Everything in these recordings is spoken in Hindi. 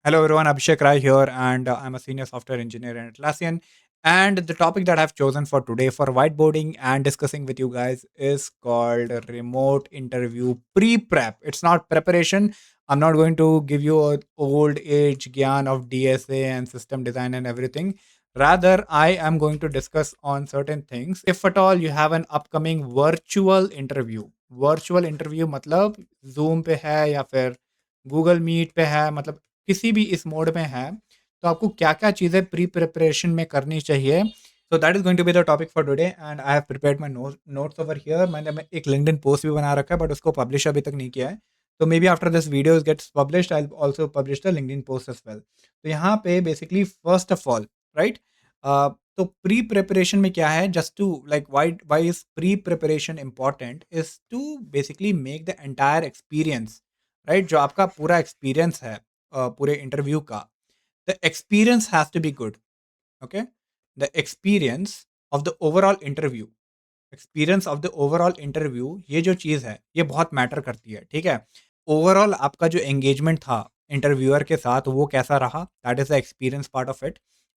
Hello everyone, Abhishek Rai here, and I'm a senior software engineer in Atlassian. And the topic that I've chosen for today for whiteboarding and discussing with you guys is called remote interview pre-prep. It's not preparation. I'm not going to give you an old age gyan of DSA and system design and everything. Rather, I am going to discuss on certain things. If at all you have an upcoming virtual interview मतलब Zoom पे है या फिर गूगल मीट पे है मतलब किसी भी इस मोड में है, तो आपको क्या-क्या चीज़ें प्री प्रिपरेशन में करनी चाहिए। So that is going to be the topic for today and I have prepared my notes over here. मैंने एक लिंक्डइन पोस्ट भी बना रखा है बट उसको पब्लिश अभी तक नहीं किया है। तो may be after this video gets published I will also publish the LinkedIn post as well. तो यहाँ पे basically first of all right तो प्री प्रिपरेशन में क्या है just to like why is pre preparation important is to basically make the entire experience right जो आपका पूरा एक्सपीरियंस है पूरे इंटरव्यू का the experience has to be good okay the experience of the overall interview experience of the overall interview ये जो चीज़ है ये बहुत मैटर करती है ठीक है ओवरऑल आपका जो एंगेजमेंट था इंटरव्यूअर के साथ वो कैसा रहा that is the experience part of it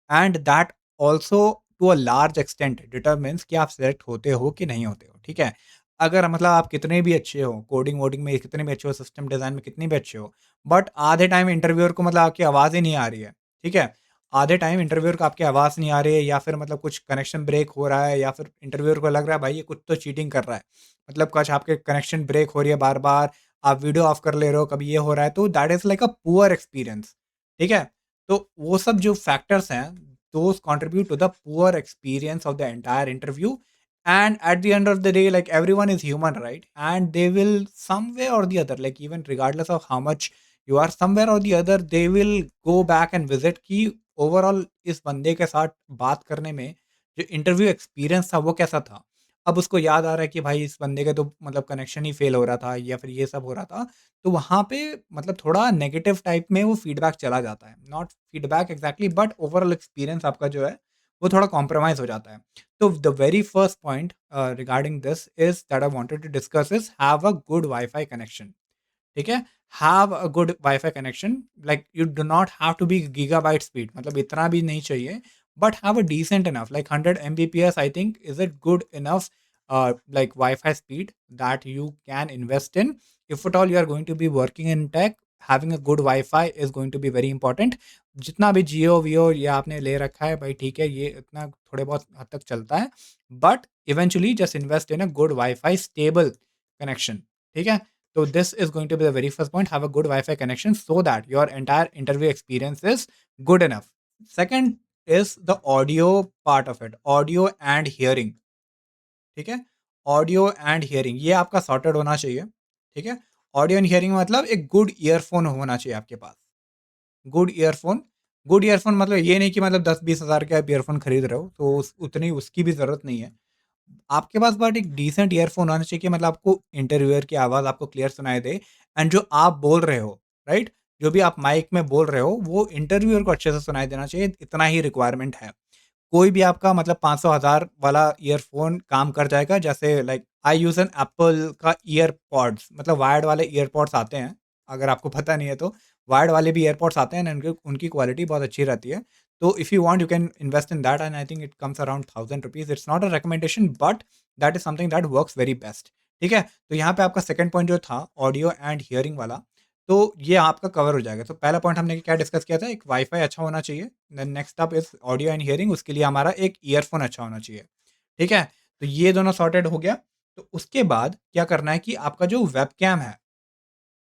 and that also to a large extent determines कि आप सेलेक्ट होते हो कि नहीं होते हो ठीक है अगर मतलब आप कितने भी अच्छे हो कोडिंग वोडिंग में कितने भी अच्छे हो सिस्टम डिज़ाइन में कितने भी अच्छे हो बट आधे टाइम इंटरव्यूअर को मतलब आपकी आवाज़ ही नहीं आ रही है ठीक है आधे टाइम इंटरव्यूअर को आपकी आवाज़ नहीं आ रही है या फिर मतलब कुछ कनेक्शन ब्रेक हो रहा है या फिर इंटरव्यूअर को लग रहा है भाई ये कुछ तो चीटिंग कर रहा है मतलब कुछ आपके कनेक्शन ब्रेक हो रही है बार बार आप वीडियो ऑफ कर ले रहे हो कभी ये हो रहा है तो that is like a poor experience ठीक है तो वो सब जो फैक्टर्स हैं those contribute to the poor experience of the entire interview and at the end of the day like everyone is human right and they will somewhere or the other like even regardless of how much you are somewhere or the other they will go back and visit कि ओवरऑल इस बंदे के साथ बात करने में जो इंटरव्यू एक्सपीरियंस था वो कैसा था अब उसको याद आ रहा है कि भाई इस बंदे का तो मतलब कनेक्शन ही फेल हो रहा था या फिर ये सब हो रहा था तो वहाँ पे मतलब थोड़ा नेगेटिव टाइप में वो फीडबैक चला जाता है not feedback exactly but overall experience आपका जो है वो थोड़ा कॉम्प्रोमाइज हो जाता है so the very first point regarding this is that I wanted to discuss is have a good Wi-Fi connection. ठीक है have a good Wi-Fi connection like you do not have to be gigabyte speed मतलब इतना भी नहीं चाहिए but have a decent enough like 100 Mbps I think is it good enough like Wi-Fi speed that you can invest in. If at all you are going to be working in tech, having a good Wi-Fi is going to be very important. जितना भी जियो वियो ये आपने ले रखा है भाई ठीक है ये इतना थोड़े बहुत हद तक चलता है but eventually just invest in a good wifi stable connection ठीक है so this is going to be the very first point. Have a good Wi-Fi connection so that your entire interview experience is good enough. Second is the audio part of it. Audio and hearing. ठीक है? ऑडियो एंड हियरिंग ये आपका सॉर्टेड होना चाहिए. ठीक है? ऑडियो एंड हियरिंग मतलब एक गुड ईयरफोन होना चाहिए आपके पास. गुड ईयरफोन मतलब ये नहीं कि मतलब 10-20 हज़ार के आप ईयरफोन खरीद रहे हो तो उतनी उसकी भी ज़रूरत नहीं है. आपके पास बट एक डिसेंट ईयरफोन होना चाहिए कि मतलब आपको इंटरव्यूअर की आवाज़ आपको क्लियर सुनाई दे एंड जो आप बोल रहे हो राइट जो भी आप माइक में बोल रहे हो वो इंटरव्यूअर को अच्छे से सुनाई देना चाहिए इतना ही रिक्वायरमेंट है कोई भी आपका मतलब 500,000 वाला ईयरफोन काम कर जाएगा जैसे like I use an apple का ईयरपॉड्स मतलब वायर्ड वाले ईयरपॉड्स आते हैं अगर आपको पता नहीं है तो वायर्ड वाले भी ईयरपॉड्स आते हैं उनकी उनकी क्वालिटी बहुत अच्छी रहती है तो if you want you can invest in that and I think it comes around 1000 rupees it's not a recommendation but that is something that works very best ठीक है तो यहाँ पे आपका सेकंड पॉइंट जो था ऑडियो एंड हियरिंग वाला तो ये आपका कवर हो जाएगा तो पहला पॉइंट हमने क्या डिस्कस किया था एक वाईफाई अच्छा होना चाहिए then next up is audio and hearing उसके लिए हमारा एक ईयरफोन अच्छा होना चाहिए ठीक है तो ये दोनों सॉर्टेड हो गया तो उसके बाद क्या करना है कि आपका जो वेब कैम है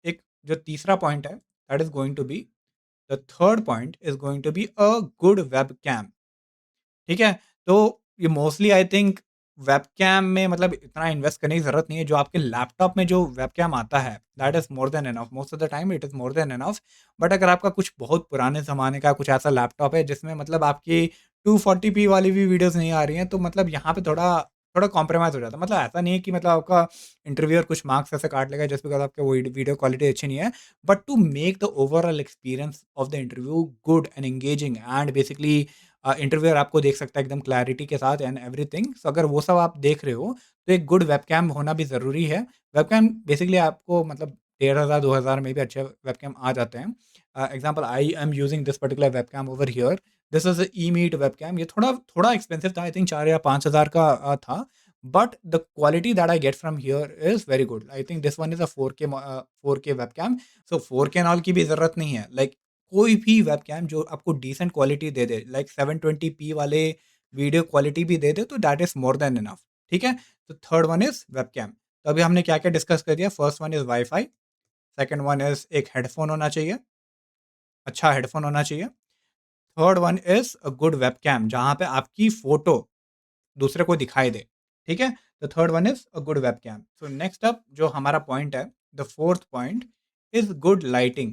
एक जो तीसरा पॉइंट है that is going to be the third point is going to be a good webcam ठीक है? तो ये मोस्टली आई थिंक वेबकैम में मतलब इतना इन्वेस्ट करने की ज़रूरत नहीं है। जो आपके लैपटॉप में जो वेबकैम आता है, that is more than enough. Most of the time it is more than enough. But अगर आपका कुछ बहुत पुराने ज़माने का कुछ ऐसा लैपटॉप है जिसमें मतलब आपकी 240p वाली भी वीडियोज़ नहीं आ रही हैं, तो मतलब यहाँ पे थोड़ा थोड़ा कॉम्प्रोमाइज़ हो जाता है। मतलब ऐसा नहीं है कि मतलब आपका इंटरव्यूअर कुछ मार्क्स ऐसे काट लेगा जस्ट बिकॉज़ आपका वो वीडियो क्वालिटी अच्छी नहीं है। But to make the overall experience of the interview good and engaging and basically interviewer आपको देख सकता है एकदम क्लैरिटी के साथ एंड एवरीथिंग सो अगर वो सब आप देख रहे हो तो एक गुड वेबकैम होना भी ज़रूरी है वेबकैम बेसिकली आपको मतलब 1500 2000 में भी अच्छे वेबकैम आ जाते हैं example I am using this particular webcam over here, this is eMeet webcam. ये थोड़ा थोड़ा एक्सपेंसिव था, आई थिंक 4 या 5 हज़ार का था, but the quality that I get from here is very good. I think this one is a 4K webcam. So 4K knoll की भी ज़रूरत नहीं है, लाइक कोई भी वेबकैम जो आपको डिसेंट क्वालिटी दे दे, लाइक 720p वाले वीडियो क्वालिटी भी दे दे, तो that is more than enough. ठीक है, तो थर्ड वन इज वेबकैम। तो अभी हमने क्या क्या डिस्कस कर दिया। First one is wifi, second one is एक हेडफोन होना चाहिए, अच्छा हेडफोन होना चाहिए। Third one is a good webcam जहां पे आपकी फोटो दूसरे को दिखाई दे। ठीक है, the third one is a good webcam. So next up जो हमारा पॉइंट है, the fourth point is good lighting.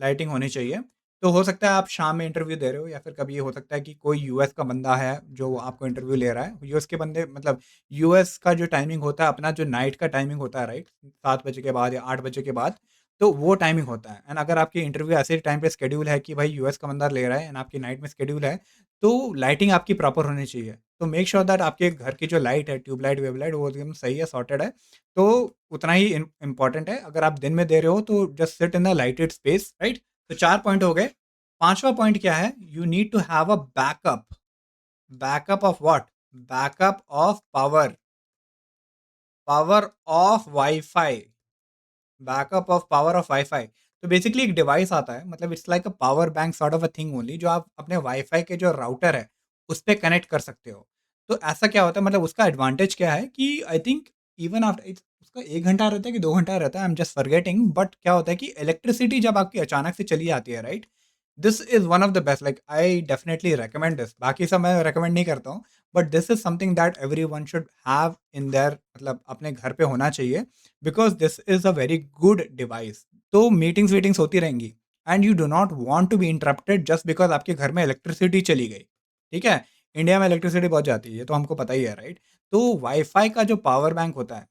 Lighting होनी चाहिए। तो हो सकता है आप शाम में इंटरव्यू दे रहे हो, या फिर कभी ये हो सकता है कि कोई यूएस का बंदा है जो आपको इंटरव्यू ले रहा है। यूएस के बंदे मतलब यूएस का जो टाइमिंग होता है, अपना जो नाइट का टाइमिंग होता है, राइट, 7 बजे के बाद या 8 बजे के बाद, तो वो टाइमिंग होता है। एंड अगर आपकी इंटरव्यू ऐसे टाइम पे स्केड्यूल है कि भाई यूएस का बंदा ले रहा है एंड आपकी नाइट में स्केड्यूल है, तो लाइटिंग आपकी प्रॉपर होनी चाहिए। तो मेक श्योर दैट आपके घर की जो लाइट है, ट्यूबलाइट वेबलाइट, वो एकदम सही है, सॉर्टेड है। तो उतना ही इम्पॉर्टेंट है। अगर आप दिन में दे रहे हो तो just sit in the lighted space, right. तो 4 पॉइंट हो गए। 5वां पॉइंट क्या है? You need to have a backup. Backup of what? Backup of power. Power of Wi-Fi. Backup of power of Wi-Fi. तो बेसिकली एक डिवाइस आता है, मतलब it's like a power bank sort of a thing only, जो आप अपने वाईफाई के जो राउटर है उस पे कनेक्ट कर सकते हो। तो ऐसा क्या होता है, मतलब उसका एडवांटेज क्या है कि आई थिंक इवन आफ्टर उसका 1 घंटा रहता है कि 2 घंटा रहता है, I am just forgetting, but क्या होता है कि इलेक्ट्रिसिटी जब आपकी अचानक से चली जाती है, right, this is one of the best, like I definitely recommend this. बाकी सब मैं रिकमेंड नहीं करता हूँ, but this is something that everyone should have in there, मतलब अपने घर पे होना चाहिए, because this is a very good device. तो मीटिंग्स वीटिंग्स होती रहेंगी and you do not want to be interrupted just because आपके घर में इलेक्ट्रिसिटी चली गई। ठीक है, इंडिया में इलेक्ट्रिसिटी बहुत जाती है, ये तो हमको पता ही है, राइट। तो वाईफाई का जो पावर बैंक होता है,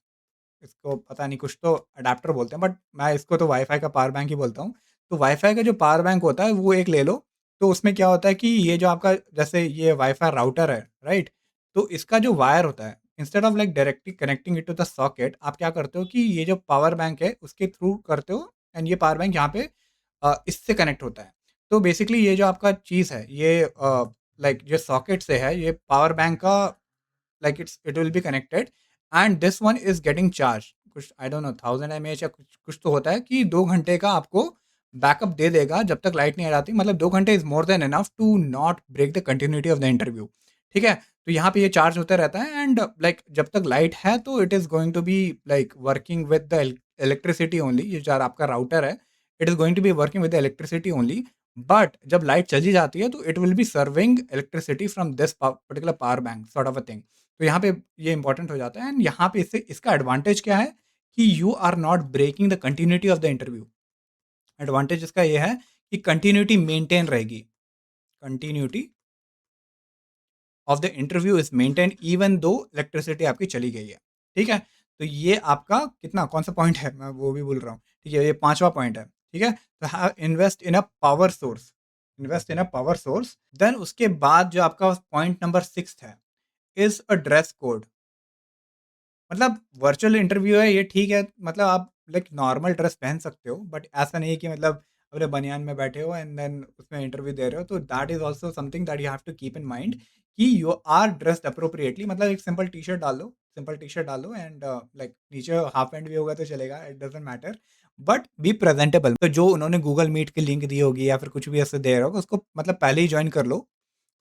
इसको पता नहीं, कुछ तो अडेप्टर बोलते हैं, बट मैं इसको तो वाईफाई का पावर बैंक ही बोलता हूँ। तो वाईफाई का जो पावर बैंक होता है वो एक ले लो। तो उसमें क्या होता है कि ये जो आपका, जैसे ये वाईफाई राउटर है, राइट, तो इसका जो वायर होता है, instead of like directly connecting it to the socket, आप क्या करते हो कि ये जो पावर बैंक है उसके थ्रू करते हो, एंड ये पावर बैंक यहाँ पे इससे कनेक्ट होता है। तो बेसिकली ये जो आपका चीज़ है, ये लाइक जो सॉकेट से है, ये पावर बैंक का, like it will be connected, and this one is getting charged कुछ, आई डोंट नो, 1000 mAh या कुछ कुछ तो होता है कि 2 घंटे का आपको बैकअप दे देगा जब तक लाइट नहीं आ जाती। मतलब 2 घंटे is more than enough to not break the continuity of the interview. ठीक है, तो यहाँ पे ये चार्ज होता रहता है, एंड लाइक जब तक लाइट है तो it is going to be like working with the electricity only. ये जो आपका राउटर है, it is going to be working with the electricity only. But जब लाइट चली जाती है तो it will be serving electricity from this particular power bank sort of a thing. तो यहाँ पे ये इंपॉर्टेंट हो जाता है, एंड यहाँ पे इससे इसका एडवांटेज क्या है कि you are not breaking the continuity of the interview. Advantage इसका ये है कि कंटिन्यूटी मेंटेन रहेगी। Continuity of the interview is maintain even though electricity आपकी चली गई है। ठीक है, तो ये आपका कितना, कौन सा पॉइंट है, मैं वो भी बोल रहा हूँ। ठीक है, ये 5वां पॉइंट है। ठीक है, तो invest in a power source. Invest in a power source. Then उसके बाद जो आपका पॉइंट नंबर 6 है, इज अ ड्रेस कोड। मतलब वर्चुअल इंटरव्यू है ये, ठीक है, मतलब आप लाइक नॉर्मल ड्रेस पहन सकते हो, बट ऐसा नहीं है कि मतलब अपने बनियान में बैठे हो एंड देन उसमें इंटरव्यू दे रहे हो। तो that is also something that you have to keep in mind कि यू आर ड्रेस्ड अप्रोप्रिएटली। मतलब एक सिंपल टी शर्ट डाल लो, सिंपल टी शर्ट डालो, एंड लाइक नीचे हाफ पैंट भी होगा तो चलेगा, it doesn't matter, but be presentable. तो जो उन्होंने गूगल मीट की लिंक दी होगी या फिर कुछ भी ऐसे दे रहा होगा, उसको मतलब पहले ही ज्वाइन कर लो।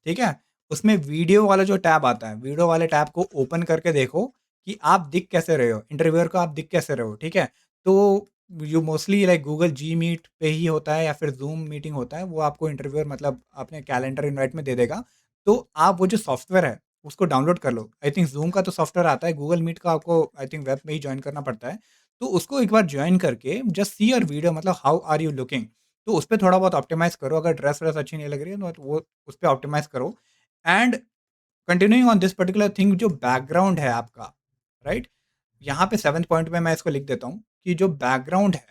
ठीक है, उसमें वीडियो वाला जो टैब आता है, वीडियो वाले टैब को ओपन करके देखो कि आप दिख कैसे रहे हो, इंटरव्यूअर को आप दिख कैसे रहे हो। ठीक है, तो you mostly like Google G Meet पे ही होता है या फिर जूम मीटिंग होता है, वो आपको इंटरव्यूअर मतलब अपने कैलेंडर इनवाइट में दे देगा। तो आप वो जो सॉफ्टवेयर है उसको डाउनलोड कर लो। आई थिंक जूम का तो सॉफ्टवेयर आता है, गूगल मीट का आपको आई थिंक वेब में ही ज्वाइन करना पड़ता है। तो उसको एक बार ज्वाइन करके जस्ट सी योर वीडियो, मतलब हाउ आर यू लुकिंग। तो उस पर थोड़ा बहुत ऑप्टिमाइज करो, अगर ड्रेस व्रेस अच्छी नहीं लग रही है तो वो उस पर ऑप्टिमाइज करो। And continuing on this particular thing, जो बैकग्राउंड है आपका, राइट, यहाँ पे 7th पॉइंट में मैं इसको लिख देता हूँ कि जो बैकग्राउंड है,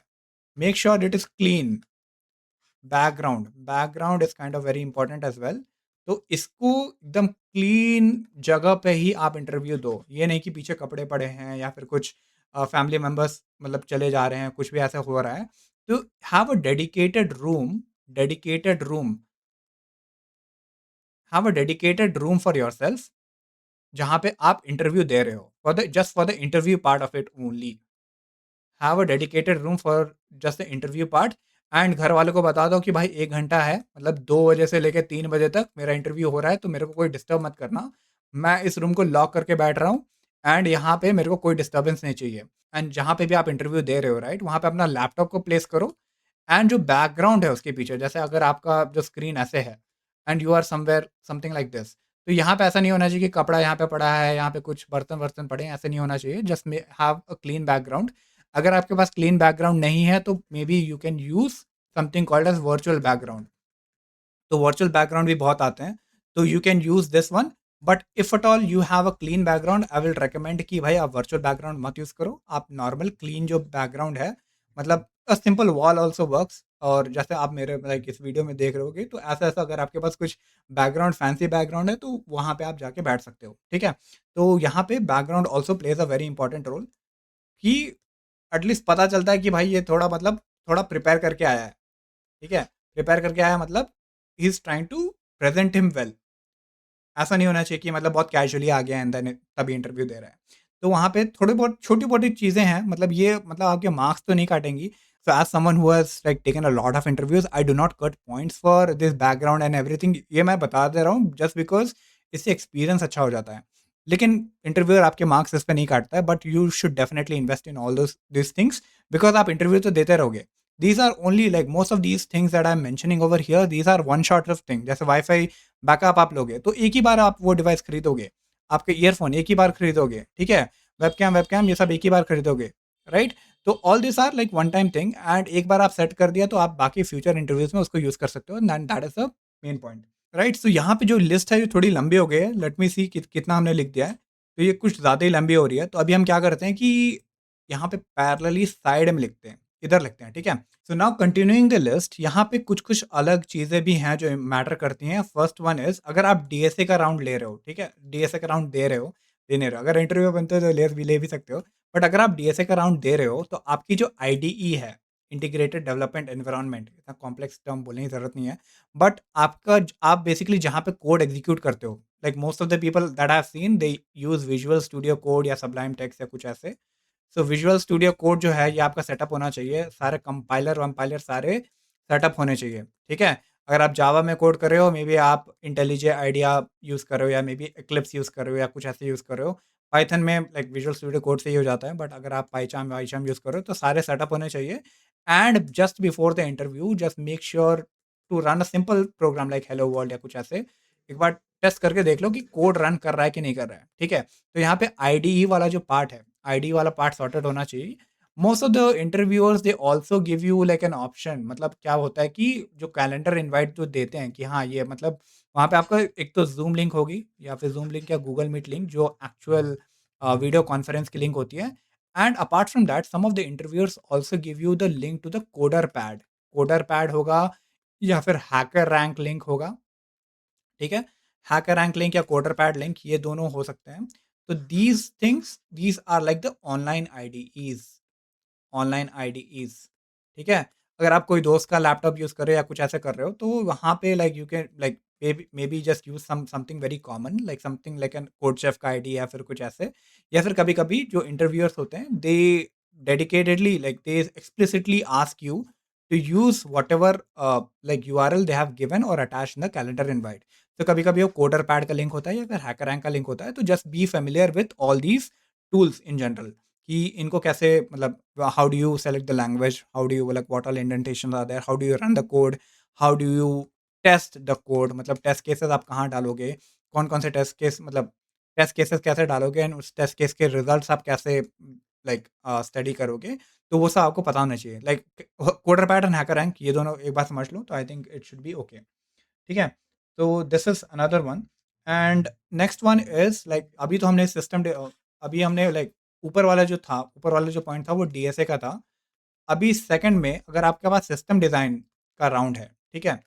make sure it is clean. Background is kind of very important as well. तो इसको एकदम क्लीन जगह पे ही आप इंटरव्यू दो। ये नहीं कि पीछे कपड़े पड़े हैं या फिर कुछ फैमिली मेंबर्स मतलब चले जा रहे हैं, कुछ भी ऐसा हो रहा है। तो dedicated room have a dedicated room for yourself जहाँ पे आप इंटरव्यू दे रहे हो, for the just for the interview part of it only. Have a dedicated room for just the interview part. And घर वालों को बता दो कि भाई 1 घंटा है, मतलब 2 बजे से लेकर 3 बजे तक मेरा इंटरव्यू हो रहा है, तो मेरे को कोई डिस्टर्ब मत करना। मैं इस रूम को लॉक करके बैठ रहा हूँ एंड यहाँ पे मेरे को कोई डिस्टर्बेंस नहीं चाहिए। एंड जहाँ पे भी आप इंटरव्यू दे रहे हो, राइट, वहाँ पे अपना लैपटॉप को प्लेस करो। एंड जो बैकग्राउंड है उसके पीछे, जैसे अगर आपका जो स्क्रीन ऐसे है and you are somewhere something like this, तो यहाँ पे ऐसा नहीं होना चाहिए कि कपड़ा यहाँ पे पड़ा है, यहाँ पे कुछ बर्तन वर्तन पड़े हैं, ऐसे नहीं होना चाहिए। Just have a clean background. अगर आपके पास क्लीन बैकग्राउंड नहीं है तो मे be you can use something called as virtual background. तो वर्चुअल बैकग्राउंड भी बहुत आते हैं, तो you can use this one. But if at all you have a clean background, I will recommend कि भाई आप वर्चुअल बैकग्राउंड मत यूज करो, आप नॉर्मल क्लीन जो बैकग्राउंड है, मतलब a simple wall also works. और जैसे आप मेरे लाइक इस वीडियो में देख रहे होगे, तो ऐसा ऐसा अगर आपके पास कुछ बैकग्राउंड फैंसी बैकग्राउंड है, तो वहाँ पे आप जाके बैठ सकते हो, ठीक है। तो यहाँ पे background also plays a very important role, कि एटलीस्ट पता चलता है कि भाई ये थोड़ा मतलब थोड़ा प्रिपेयर करके आया है, ठीक है। प्रिपेयर करके आया मतलब ही is trying to present him well. ऐसा नहीं होना चाहिए कि मतलब बहुत कैजुअली आ गया एंड देन तभी इंटरव्यू दे रहा है। तो वहाँ पे थोड़ी बहुत छोटी-मोटी चीज़ें हैं, मतलब ये मतलब आपके मार्क्स तो नहीं काटेंगी। So as someone who has like taken a lot of interviews, I do not cut points for this background and everything. ये मैं बता दे रहा हूँ जस्ट बिकॉज़ इससे एक्सपीरियंस अच्छा हो जाता है। लेकिन इंटरव्यूअर आपके मार्क्स इस पे नहीं काटता है, but you should definitely invest in all those this things, because आप इंटरव्यू तो देते रहोगे। These are only like most of these things that I'm mentioning over here, these are one shot of thing। जैसे वाईफ़ाई बैकअप आप लोगे तो एक ही बार आप वो डिवाइस खरीदोगे, आपके ईयरफोन एक ही बार खरीदोगे, ठीक है, वेबकैम वेबकैम ये सब एक ही बार खरीदोगे, राइट। तो all this are like one time thing, and एक बार आप सेट कर दिया तो आप बाकी फ्यूचर इंटरव्यूज में उसको यूज कर सकते हो, and that is the main point, right. So यहाँ पे जो लिस्ट है ये थोड़ी लंबी हो गई है, लेट मी सी कितना हमने लिख दिया है। तो ये कुछ ज़्यादा ही लंबी हो रही है, तो अभी हम क्या करते हैं कि यहाँ पे पैरेलली साइड में लिखते हैं, इधर लिखते हैं, ठीक है। So now continuing the list, यहाँ पे कुछ-कुछ अलग चीज़ें भी हैं जो मैटर करती हैं। फर्स्ट वन इज़, अगर आप डीएसए का राउंड ले रहे हो, ठीक है? डीएसए का राउंड दे रहे हो, दे नहीं रहे हो। अगर इंटरव्यू बनते हो तो ले भी सकते हो। बट अगर आप डीएसए का राउंड दे रहे हो, तो आपकी जो आईडीई है, इंटीग्रेटेड डेवलपमेंट एनवायरनमेंट, इतना कॉम्प्लेक्स टर्म बोलने की ज़रूरत नहीं है। बट आप बेसिकली जहाँ पे कोड एग्जीक्यूट करते हो, like most of the people that I have seen, they use visual Studio code या सबलाइम टेक्स्ट या कुछ ऐसे। सो विजुअल स्टूडियो कोड जो है ये आपका सेटअप होना चाहिए, सारे कंपाइलर वंपाइलर सारे सेटअप होने चाहिए, ठीक है। अगर आप जावा में कोड कर रहे हो, मे बी आप इंटेलिजे आइडिया यूज़ कर रहे हो, या मे बी एक्लिप्स यूज़ कर रहे हो, या कुछ ऐसे यूज़ कर रहे हो। पाइथन में लाइक विजुअल स्टूडियो कोड से ही हो जाता है, बट अगर आप पाइचाम वाइचाम यूज़ कर रहे हो तो सारे सेटअप होने चाहिए। And just before the interview just make sure to run a simple program like hello world या कुछ ऐसे। एक बार टेस्ट करके देख लो कि कोड रन कर रहा है कि नहीं कर रहा है, ठीक है। तो यहाँ पे आईडीई वाला जो पार्ट है, आईडी वाला पार्ट सॉर्टेड होना चाहिए। Most of the interviewers they also give you like an option, मतलब क्या होता है कि जो कैलेंडर इनवाइट जो देते हैं कि हाँ ये मतलब वहाँ पे आपका एक तो जूम लिंक होगी, या फिर जूम लिंक या गूगल मीट लिंक जो एक्चुअल वीडियो कॉन्फ्रेंस की लिंक होती है। And apart from that some of the interviewers also give you the link to the coder pad. Coder pad होगा या फिर हैकर रैंक लिंक होगा, ठीक है। हैकर रैंक लिंक या कोडर पैड लिंक, ये दोनों हो सकते हैं। तो these things, these are like the online IDEs, online IDEs, ठीक है। अगर आप कोई दोस्त का लैपटॉप यूज़ कर रहे हो या कुछ ऐसा कर रहे हो, तो वहाँ पे like you can like may be just use something very common, like something like an code chef का आईडी या फिर कुछ ऐसे। या फिर कभी-कभी जो इंटरव्यूअर्स होते हैं, they dedicatedly like they explicitly ask you to use whatever like URL they have given और attach in the calendar invite. तो कभी-कभी वो कोडर पैड का लिंक होता है या फिर हैकर रैंक का लिंक होता है, तो just be familiar with all these tools in general, कि इनको कैसे मतलब how do you select the language, how do you like what all indentations are there, how do you run the code, how do you test the code, मतलब टेस्ट केसेस आप कहाँ डालोगे, कौन-कौन से टेस्ट केस मतलब टेस्ट केसेस कैसे डालोगे, एंड उस टेस्ट केस के रिजल्ट्स आप कैसे लाइक स्टडी करोगे, तो वो सब आपको पता होना चाहिए। Like coder pad and hacker rank ये दोनों एक बार समझ लो तो I think it should be okay, ठीक है। तो this is another one. And next one is like अभी तो हमने अभी हमने लाइक ऊपर वाला जो पॉइंट था वो डीएसए का था। अभी सेकंड में अगर आपके पास सिस्टम डिज़ाइन का राउंड है, ठीक है?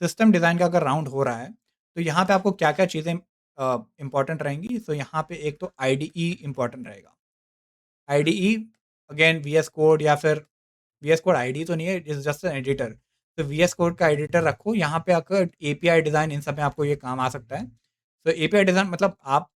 सिस्टम डिज़ाइन का अगर राउंड हो रहा है, तो यहाँ पे आपको क्या-क्या चीज़ें इम्पोर्टेंट रहेंगी? तो यहाँ पे एक तो आईडीई इम्पोर्टेंट रहेगा। आईडीई अगेन वीएस कोड या फिर वीएस कोड आईडी तो नहीं है, इट्स जस्ट एन एडिटर। तो वीएस कोड का एडिटर रखो यहाँ पे, अगर एपीआई डिज़ाइन इन सब में आपको ये काम आ सकता है। तो एपीआई डिज़ाइन मतलब आप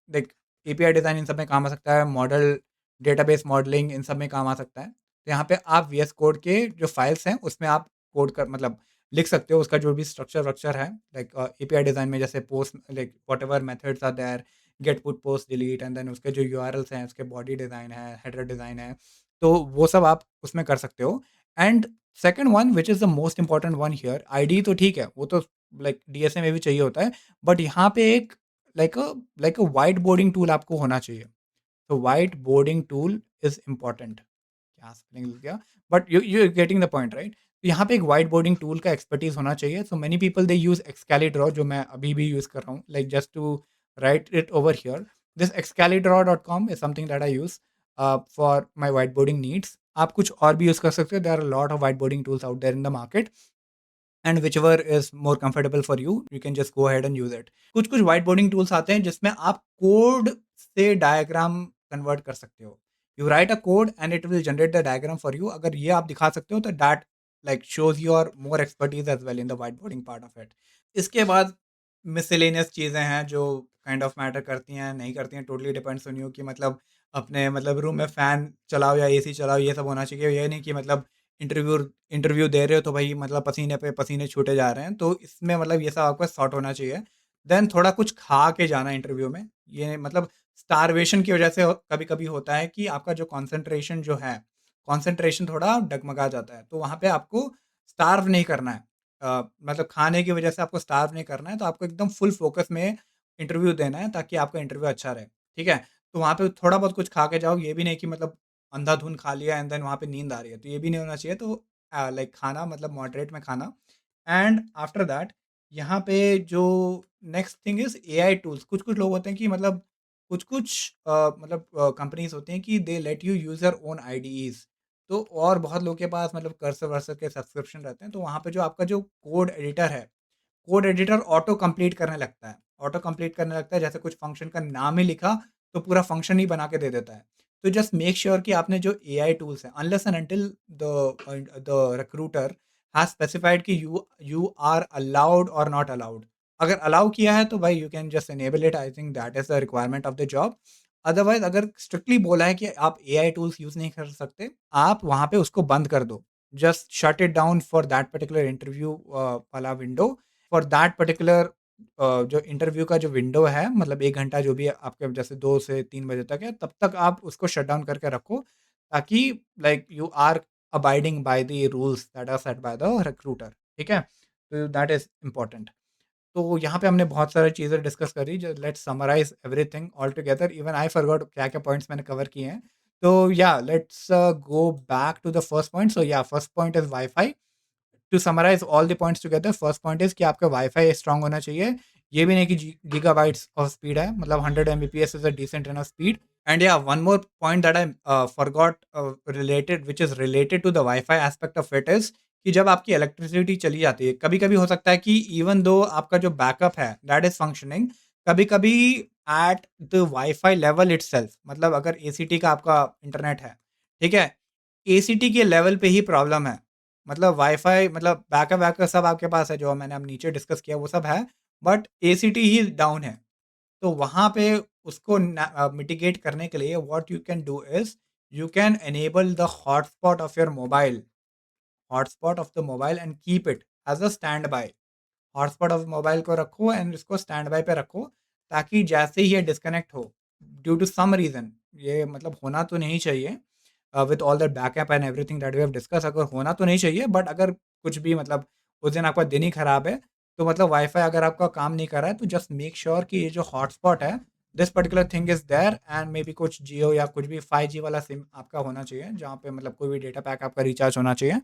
देख, एपीआई डिज़ाइन इन सब में काम आ सकता है, मॉडल डेटाबेस मॉडलिंग इन सब में काम आ सकता है। तो यहाँ पे आप वीएस कोड के जो फाइल्स हैं उसमें आप कोड कर मतलब लिख सकते हो, उसका जो भी स्ट्रक्चर वक्चर है, लाइक एपीआई डिज़ाइन में जैसे post like whatever methods are there, get put post delete, and then उसके जो यूआरएल्स हैं, उसके बॉडी डिज़ाइन है, हेडर डिज़ाइन है, तो वो सब आप उसमें कर सकते हो। And second one which is the most important one here, ID तो ठीक है, वो तो लाइक डीएसए में भी चाहिए होता है, बट यहाँ पे एक like a like a white boarding tool आपको होना चाहिए। तो white boarding tool is important. क्या स्पेलिंग लिख गया, but you getting the point right. तो यहाँ पे एक व्हाइट बोर्डिंग टूल का एक्सपर्टीज होना चाहिए। So many people they use Excalidraw, जो मैं अभी भी यूज कर रहा हूँ, like just to write it over here. This excalibur.com is something that I use for my white boarding needs. आप कुछ और भी यूज कर सकते हो, there are lot of white boarding tools out there in the market, and whichever is more comfortable for you, you can just go ahead and use it. कुछ कुछ white boarding tools आते हैं जिसमें आप कोड से डायग्राम कन्वर्ट कर सकते हो। You write a code and it will generate the diagram for you. अगर ये आप दिखा सकते हो तो that like shows your more expertise as well in the white boarding part of it. इसके बाद मिसलेनियस चीज़ें हैं जो काइंड ऑफ मैटर करती हैं, नहीं करती हैं, टोटली डिपेंड्स ऑन यू कि मतलब अपने मतलब रूम में फ़ैन चलाओ या एसी चलाओ, ये सब होना चाहिए। ये नहीं कि मतलब इंटरव्यू इंटरव्यू दे रहे हो तो भाई मतलब पसीने पे पसीने छूटे जा रहे हैं, तो इसमें मतलब ये सब आपका सॉर्ट होना चाहिए। देन थोड़ा कुछ खा के जाना इंटरव्यू में, ये मतलब स्टारवेशन की वजह से कभी कभी होता है कि आपका जो कंसंट्रेशन जो है, कंसंट्रेशन थोड़ा डगमगा जाता है, तो वहाँ पे आपको स्टार्व नहीं करना है। मतलब खाने की वजह से आपको स्टार्व नहीं करना है, तो आपको एकदम फुल फोकस में इंटरव्यू देना है ताकि आपका इंटरव्यू अच्छा रहे। ठीक है, तो वहाँ पे थोड़ा बहुत कुछ खा के जाओ, ये भी नहीं कि मतलब अंधाधुन खा लिया एंड देन वहाँ पे नींद आ रही है, तो ये भी नहीं होना चाहिए। तो लाइक खाना मतलब मॉडरेट में खाना। एंड आफ्टर दैट यहाँ पे जो next thing is AI tools. कुछ-कुछ लोग होते हैं कि मतलब कुछ-कुछ मतलब कंपनीज़ होते हैं कि they let you use your own IDs. तो और बहुत लोगों के पास मतलब कर्सर-वर्सर के सब्सक्रिप्शन रहते हैं, तो वहाँ पे जो आपका जो कोड एडिटर है, कोड एडिटर ऑटो कंप्लीट करने लगता है। ऑटो कंप्लीट करने लगता है, जैसे कुछ फंक्शन का नाम ही लिखा, तो पूरा फंक्शन ही बना के दे देता है। तो जस्ट मेक श्योर कि आपने जो एआई टूल्स हैं, unless and until the recruiter has specified कि यू आर अलाउड और नॉट अलाउड। अगर अलाउ किया है तो भाई you can just enable it, I think that is the requirement of the job. Otherwise अगर स्ट्रिक्टली बोला है कि आप एआई टूल्स यूज़ नहीं कर सकते, आप वहाँ पे उसको बंद कर दो। Just shut it down for that particular interview वाला विंडो। फॉर दैट पर्टिकुलर जो इंटरव्यू का जो विंडो है, मतलब 1 घंटा जो भी आपके जैसे 2 से 3 बजे तक है, तब तक आप उसको शट डाउन करके रखो, ताकि like you are abiding by the rules that are set by the recruiter. ठीक है? तो दैट इज़ इम्पोर्टेंट। तो यहाँ पे हमने बहुत सारी चीज़ें डिस्कस करी, जो let's summarize everything all together. Even I forgot क्या-क्या पॉइंट्स मैंने कवर किए हैं। तो yeah let's go back to the first point. So yeah first point is wifi. To summarize all the points together, first point is कि आपका वाईफाई स्ट्रांग होना चाहिए। ये भी नहीं कि गीगाबाइट्स ऑफ स्पीड है, मतलब 100 Mbps is a decent enough speed. And yeah one more point that I forgot related, which is related to the wifi aspect of it, is कि जब आपकी इलेक्ट्रिसिटी चली जाती है, कभी कभी हो सकता है कि इवन दो आपका जो बैकअप है दैट इज फंक्शनिंग, कभी कभी at the wifi level itself, मतलब अगर एसीटी का आपका इंटरनेट है, ठीक है, एसीटी के लेवल पे ही प्रॉब्लम है, मतलब वाईफ़ाई मतलब बैकअप वैकअप सब आपके पास है, जो मैंने अब नीचे डिस्कस किया वो सब है, बट एसीटी ही डाउन है। तो वहाँ पे उसको मिटिगेट करने के लिए what you can do is, you can enable the hotspot of the mobile and keep it as a stand by. Hotspot of mobile को रखो एंड इसको स्टैंड बाय पे रखो, ताकि जैसे ही ये डिस्कनेक्ट हो ड्यू टू सम रीज़न, ये मतलब होना तो नहीं चाहिए, with all that backup and everything that we have discuss, अगर होना तो नहीं चाहिए, बट अगर कुछ भी मतलब उस दिन आपका दिन ही खराब है, तो मतलब वाईफाई अगर आपका काम नहीं कर रहा है, तो जस्ट मेक श्योर कि ये जो हॉटस्पॉट है, this particular thing is there, and may be कुछ जियो या कुछ भी 5G वाला सिम आपका होना चाहिए, जहाँ पे मतलब कोई भी डेटा पैक आपका रिचार्ज होना चाहिए।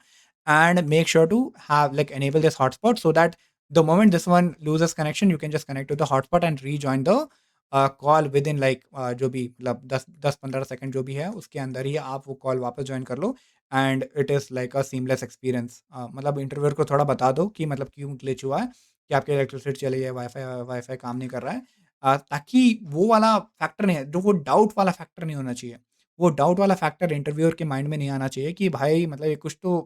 And make sure to have like enable this hotspot, so that the moment this one loses connection, you can just connect to the hotspot and rejoin the call with in like जो भी मतलब 10-15 सेकंड जो भी है, उसके अंदर ही आप वो कॉल वापस ज्वाइन कर लो, and it is like a seamless experience. मतलब इंटरव्यूअर को थोड़ा बता दो कि मतलब क्यों ग्लिच हुआ है, कि आपकी इलेक्ट्रिसिटी चली है, वाईफाई वाईफाई काम नहीं कर रहा है, ताकि वो वाला फैक्टर नहीं है, जो वो डाउट वाला फैक्टर नहीं होना चाहिए। वो डाउट वाला फैक्टर इंटरव्यूअर के माइंड में नहीं आना चाहिए कि भाई मतलब ये कुछ तो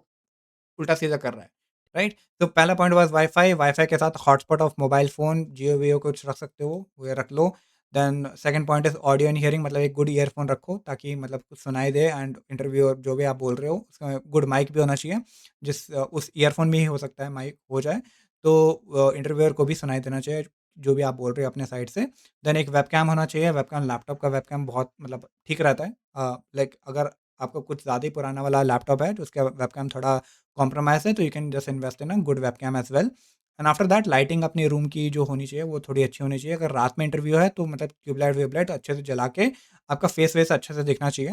उल्टा-सीधा कर रहा है, राइट? तो पहला पॉइंट वाज़ वाई-फाई, वाई-फाई के साथ हॉटस्पॉट ऑफ मोबाइल फ़ोन, जियो-वियो कुछ रख सकते हो, वो रख लो। Then second point is audio and hearing, मतलब एक गुड ईयरफ़ोन रखो ताकि मतलब कुछ सुनाई दे, एंड इंटरव्यूअर जो भी आप बोल रहे हो उसका गुड माइक भी होना चाहिए, उस ईयरफ़ोन में ही हो सकता है माइक हो जाए, तो इंटरव्यूअर को भी सुनाई देना चाहिए जो भी आप बोल रहे हो अपने साइड से। देन एक वेबकैम होना चाहिए, वेबकैम लैपटॉप का वेबकैम बहुत मतलब ठीक रहता है। लाइक अगर आपका कुछ ज़्यादा ही पुराना वाला लैपटॉप है, तो उसका वेबकैम थोड़ा कॉम्प्रोमाइज़ है, तो you can just invest in a good webcam as well. And after that lighting अपने रूम की जो होनी चाहिए वो थोड़ी अच्छी होनी चाहिए। अगर रात में इंटरव्यू है तो मतलब ट्यूबलाइट व्यूबलाइट अच्छे से जला के आपका फेस वेस अच्छे से दिखना चाहिए।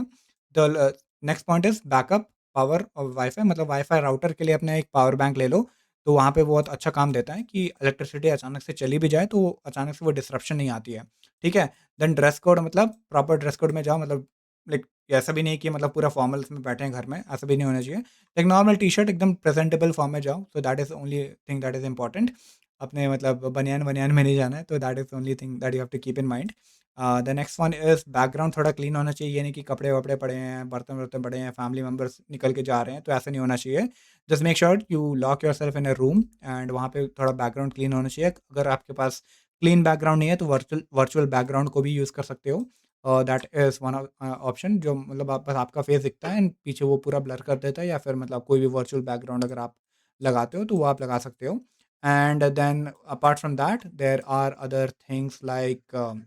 The next point is backup power और वाईफ़ाई, मतलब वाईफ़ाई राउटर के लिए अपना एक पावर बैंक ले लो, तो वहाँ पे बहुत अच्छा काम देता है कि इलेक्ट्रिसिटी अचानक से चली भी जाए तो अचानक से वो डिसरप्शन नहीं आती है, ठीक है? देन ड्रेस कोड, मतलब प्रॉपर ड्रेस कोड में जाओ, मतलब लाइक ऐसा भी नहीं कि मतलब पूरा फॉर्मल्स में बैठे हैं घर में, ऐसा भी नहीं होना चाहिए। एक नॉर्मल टी-शर्ट एकदम प्रेज़ेंटेबल फॉर्म में जाओ, so that is only thing that is important. अपने मतलब बनियान-वनियान में नहीं जाना है, तो that is only thing that you have to keep in mind. The next one is background थोड़ा क्लीन होना चाहिए, ये नहीं कि कपड़े-वपड़े पड़े हैं, बर्तन-वर्तन पड़े हैं, फैमिली मेंबर्स निकल के जा रहे हैं, तो ऐसा नहीं होना चाहिए। Just make sure you lock yourself in a room, and वहाँ पे थोड़ा बैकग्राउंड क्लीन होना चाहिए। अगर आपके पास क्लीन बैकग्राउंड नहीं है, तो वर्चुअल वर्चुअल बैकग्राउंड को भी यूज़ कर सकते हो। दैट इज़ वन ऑप्शन, जो मतलब आप बस आपका फेस दिखता है एंड पीछे वो पूरा ब्लर कर देता है, या फिर मतलब कोई भी वर्चुअल बैकग्राउंड अगर आप लगाते हो तो वो आप लगा सकते हो। And then apart from that there are other things like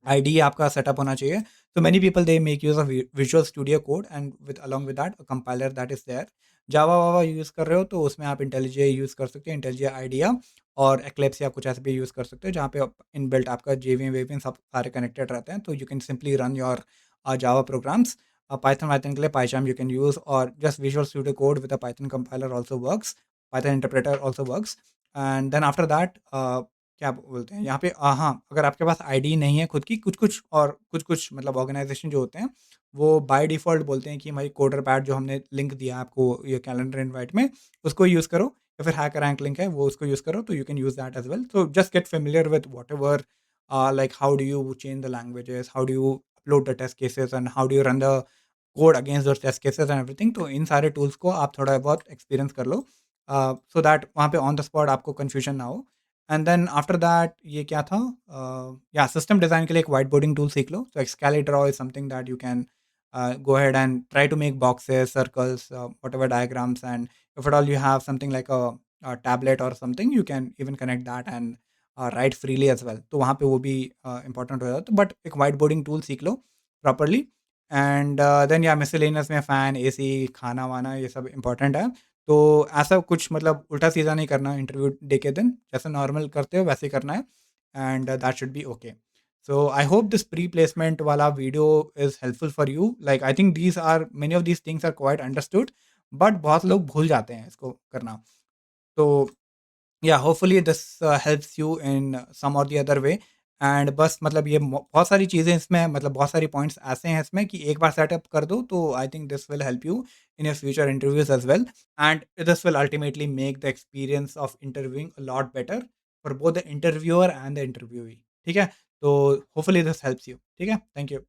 ID आपका सेटअप होना चाहिए। So many people they make use of Visual Studio Code, and with along with that a compiler that is there. Java वावा यूज़ कर रहे हो तो उसमें आप इंटेलिजे यूज़ कर सकते हो, इंटेलिजे आइडिया और एक्लिप्स या कुछ ऐसे भी यूज़ कर सकते हो, जहाँ पे इनबिल्ट आपका जेवीएम वेवीएम सब सारे कनेक्टेड रहते हैं, तो you can simply run your Java programs. Python वाइथन के लिए पाइचार्म यू कैन यूज़, और just Visual Studio Code with a Python compiler also works, Python interpreter also works. And then after that क्या बोलते हैं यहाँ पे, हाँ, अगर आपके पास आईडी नहीं है खुद की, कुछ-कुछ और कुछ-कुछ मतलब ऑर्गेनाइज़ेशन जो होते हैं, वो बाय डिफ़ॉल्ट बोलते हैं कि भाई कोडर पैड जो हमने लिंक दिया है आपको ये कैलेंडर इनवाइट में, उसको यूज़ करो, या फिर हैकर रैंक लिंक है वो उसको यूज़ करो, तो you can use that as well. So just get familiar with whatever like how do you change the languages, how do you upload the test cases, and how do you run the code against those test cases and everything. तो इन सारे टूल्स को आप थोड़ा बहुत एक्सपीरियंस कर लो, सो दैट वहाँ पे ऑन द स्पॉट आपको कन्फ्यूजन ना हो। एंड देन आफ्टर दैट ये क्या था, या सिस्टम डिज़ाइन के लिए एक व्हाइट बोर्डिंग टूल सीख लो। So Excalidraw is something that you can go ahead and try to make boxes, circles, whatever diagrams, and if at all you have something like a tablet or something, you can even connect that and write freely as well. तो वहाँ पे वो भी important हो जाता है, तो बट एक वाइट बोर्डिंग टूल सीख लो प्रॉपरली। एंड देन या मिसलेनियस में फ़ैन, एसी, खाना वाना ये सब इंपॉर्टेंट है। तो ऐसा कुछ मतलब उल्टा सीधा नहीं करना इंटरव्यू डे के दिन, जैसे नॉर्मल करते हो वैसे ही करना है, and that should be okay. So I hope this pre-placement wala video is helpful for you. Like I think these are many of these things are quite understood, but बहुत लोग भूल जाते हैं इसको करना। तो yeah hopefully this helps you in some और द अदर वे। एंड बस मतलब ये बहुत सारी चीज़ें इसमें, मतलब बहुत सारी पॉइंट्स ऐसे हैं इसमें कि एक बार सेटअप कर दो तो I think this will help you in your future interviews as well, and this will ultimately make the experience of interviewing a lot better for both the interviewer and the interviewee. ठीक है, तो होपफुली दिस हेल्प्स यू। ठीक है, थैंक यू।